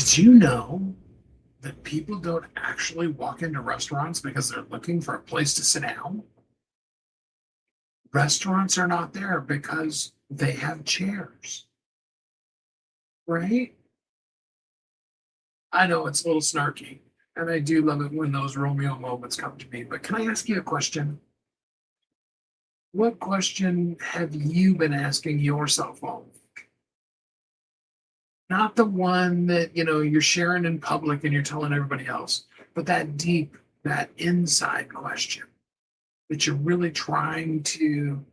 Did you know that people don't actually walk into restaurants because they're looking for a place to sit down? Restaurants are not there because they have chairs, right? I know it's a little snarky, and I do love it when those Romeo moments come to me. But can I ask you a question? What question have you been asking yourself all week? Not the one that, you're sharing in public and you're telling everybody else, but that deep, that inside question that you're really trying to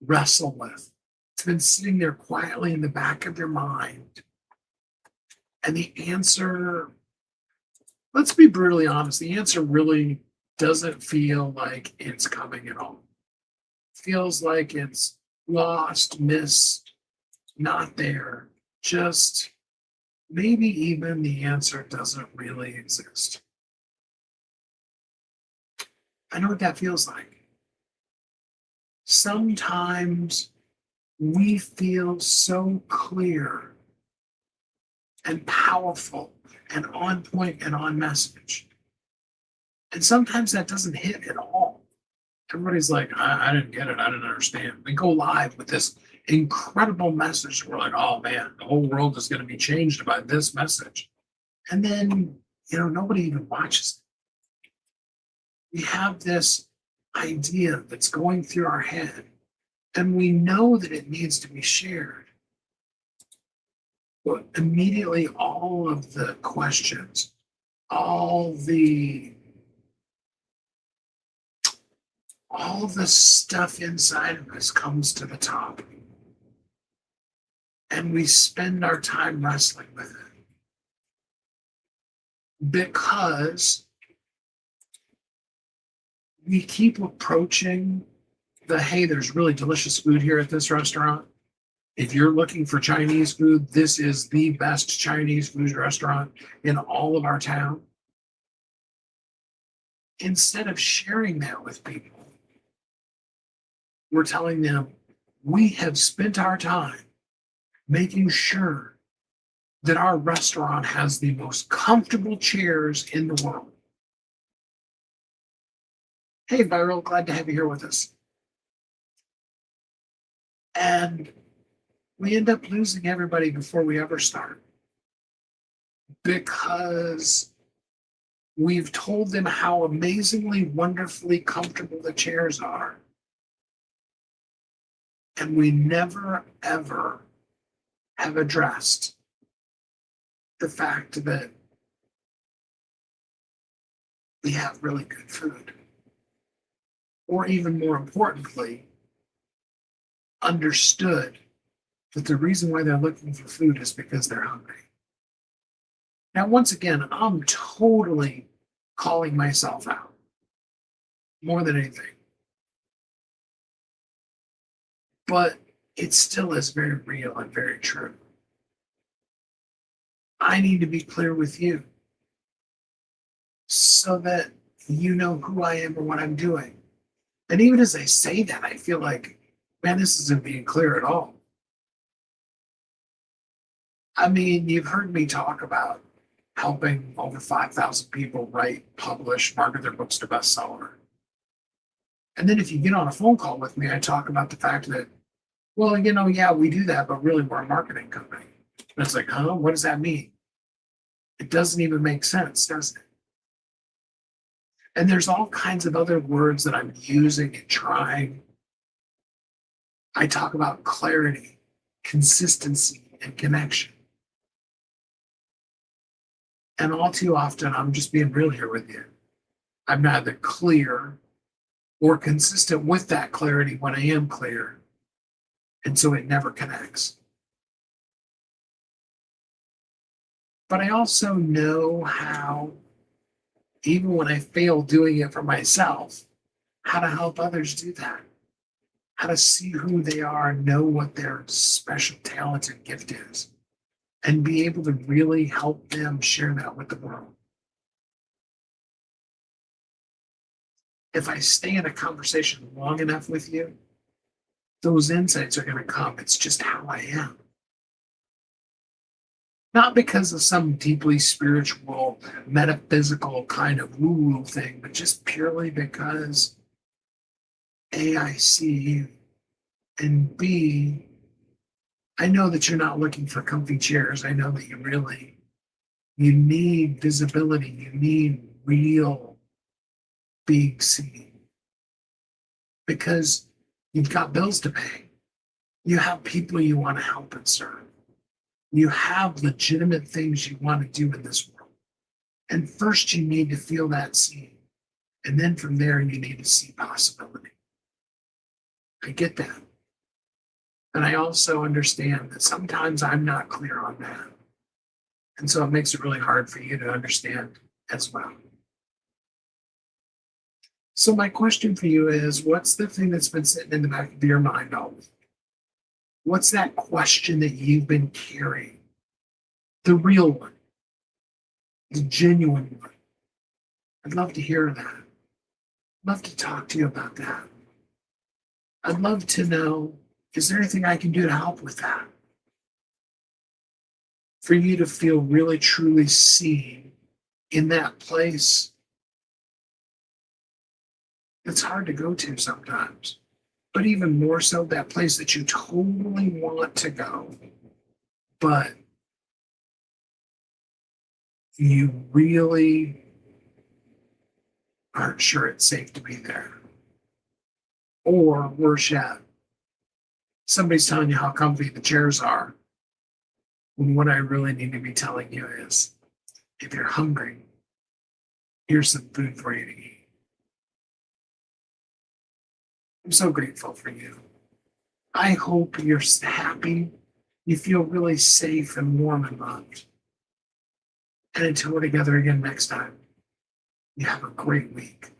wrestle with. It's been sitting there quietly in the back of your mind. And the answer, let's be brutally honest, the answer really doesn't feel like it's coming at all. It feels like it's lost, missed, not there. Just maybe even the answer doesn't really exist. I know what that feels like. Sometimes we feel so clear and powerful and on point and on message. And sometimes that doesn't hit at all. Everybody's like, I didn't get it. I didn't understand. We go live with this incredible message. We're like, oh man, the whole world is going to be changed by this message. And then, nobody even watches it. We have this idea that's going through our head, and we know that it needs to be shared. But immediately, all of the questions, all the stuff inside of us comes to the top, and we spend our time wrestling with it because we keep approaching hey, there's really delicious food here at this restaurant. If you're looking for Chinese food, this is the best Chinese food restaurant in all of our town. Instead of sharing that with people, we're telling them we have spent our time making sure that our restaurant has the most comfortable chairs in the world. Hey, Viral, glad to have you here with us. And we end up losing everybody before we ever start because we've told them how amazingly, wonderfully comfortable the chairs are. And we never, ever have addressed the fact that we have really good food. Or even more importantly, understood that the reason why they're looking for food is because they're hungry. Now, once again, I'm totally calling myself out more than anything. But it still is very real and very true. I need to be clear with you so that you know who I am and what I'm doing. And even as I say that, I feel like, man, this isn't being clear at all. I mean, you've heard me talk about helping over 5,000 people write, publish, market their books to bestseller. And then if you get on a phone call with me, I talk about the fact that, well, yeah, we do that, but really we're a marketing company. And it's like, huh? What does that mean? It doesn't even make sense, does it? And there's all kinds of other words that I'm using and trying. I talk about clarity, consistency, and connection. And all too often, I'm just being real here with you. I'm neither clear or consistent with that clarity when I am clear. And so it never connects. But I also know how, even when I fail doing it for myself, how to help others do that. How to see who they are, know what their special talent and gift is, and be able to really help them share that with the world. If I stay in a conversation long enough with you, those insights are going to come. It's just how I am. Not because of some deeply spiritual, metaphysical kind of woo-woo thing, but just purely because A, I see you, and B, I know that you're not looking for comfy chairs. I know that you need visibility. You need real big seating because you've got bills to pay. You have people you want to help and serve. You have legitimate things you want to do in this world. And first, you need to feel that seed. And then from there, you need to see possibility. I get that. And I also understand that sometimes I'm not clear on that. And so it makes it really hard for you to understand as well. So, my question for you is what's the thing that's been sitting in the back of your mind always? What's that question that you've been carrying? The real one, the genuine one. I'd love to hear that. I'd love to talk to you about that. I'd love to know, is there anything I can do to help with that? For you to feel really truly seen in that place. It's hard to go to sometimes, but even more so, that place that you totally want to go, but you really aren't sure it's safe to be there. Or worse yet, somebody's telling you how comfy the chairs are. And what I really need to be telling you is if you're hungry, here's some food for you to eat. I'm so grateful for you. I hope you're happy. You feel really safe and warm and loved. And until we're together again next time, you have a great week.